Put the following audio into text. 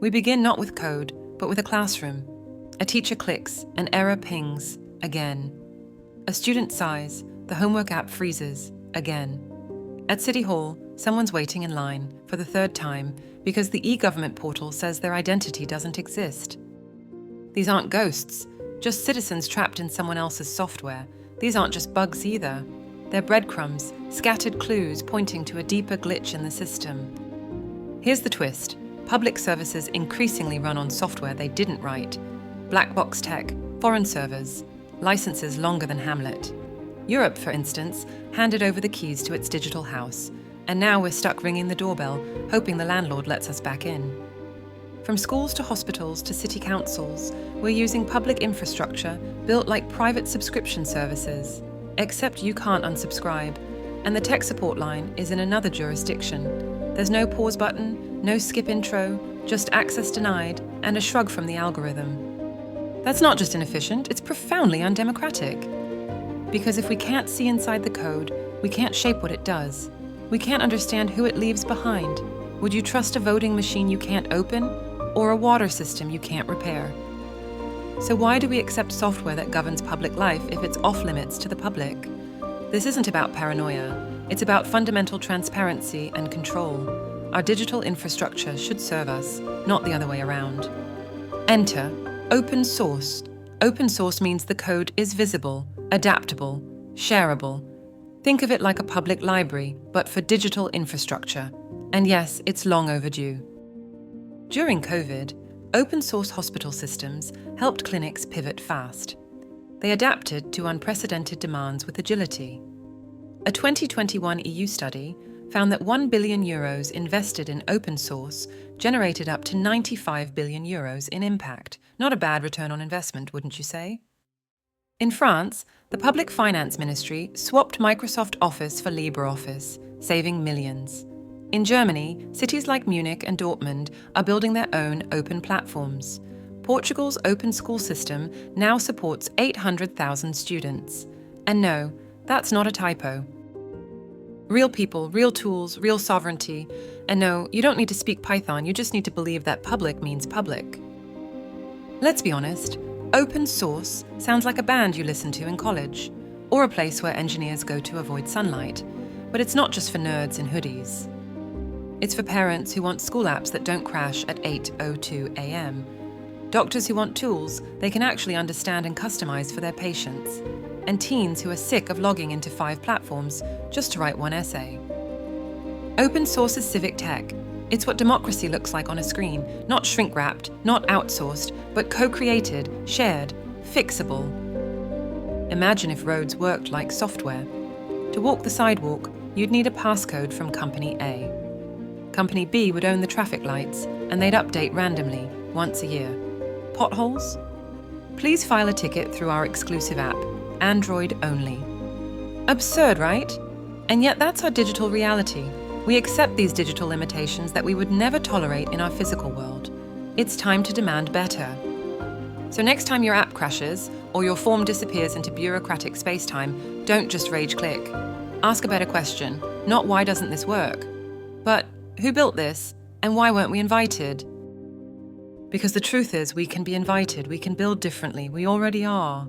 We begin not with code, but with a classroom. A teacher clicks, an error pings, again. A student sighs, the homework app freezes, again. At City Hall, someone's waiting in line for the third time because the e-government portal says their identity doesn't exist. These aren't ghosts, just citizens trapped in someone else's software. These aren't just bugs either. They're breadcrumbs, scattered clues pointing to a deeper glitch in the system. Here's the twist. Public services increasingly run on software they didn't write. Black box tech, foreign servers, licenses longer than Hamlet. Europe, for instance, handed over the keys to its digital house, and now we're stuck ringing the doorbell, hoping the landlord lets us back in. From schools to hospitals to city councils, we're using public infrastructure built like private subscription services, except you can't unsubscribe, and the tech support line is in another jurisdiction. There's no pause button, no skip intro, just access denied, and a shrug from the algorithm. That's not just inefficient, it's profoundly undemocratic. Because if we can't see inside the code, we can't shape what it does. We can't understand who it leaves behind. Would you trust a voting machine you can't open, or a water system you can't repair? So why do we accept software that governs public life if it's off-limits to the public? This isn't about paranoia. It's about fundamental transparency and control. Our digital infrastructure should serve us, not the other way around. Enter open source. Open source means the code is visible, adaptable, shareable. Think of it like a public library, but for digital infrastructure. And yes, it's long overdue. During COVID, open source hospital systems helped clinics pivot fast. They adapted to unprecedented demands with agility. A 2021 EU study found that €1 billion invested in open source generated up to €95 billion in impact. Not a bad return on investment, wouldn't you say? In France, the Public Finance Ministry swapped Microsoft Office for LibreOffice, saving millions. In Germany, cities like Munich and Dortmund are building their own open platforms. Portugal's open school system now supports 800,000 students. And no, that's not a typo. Real people, real tools, real sovereignty. And no, you don't need to speak Python, you just need to believe that public means public. Let's be honest, open source sounds like a band you listen to in college, or a place where engineers go to avoid sunlight. But it's not just for nerds in hoodies. It's for parents who want school apps that don't crash at 8:02 a.m. Doctors who want tools they can actually understand and customize for their patients. And teens who are sick of logging into 5 platforms just to write one essay. Open source is civic tech. It's what democracy looks like on a screen, not shrink-wrapped, not outsourced, but co-created, shared, fixable. Imagine if roads worked like software. To walk the sidewalk, you'd need a passcode from Company A. Company B would own the traffic lights, and they'd update randomly, once a year. Potholes? Please file a ticket through our exclusive app, Android only. Absurd, right? And yet that's our digital reality. We accept these digital limitations that we would never tolerate in our physical world. It's time to demand better. So next time your app crashes, or your form disappears into bureaucratic space-time, don't just rage-click. Ask a better question, not why doesn't this work? But who built this, and why weren't we invited? Because the truth is, we can be invited, we can build differently, we already are.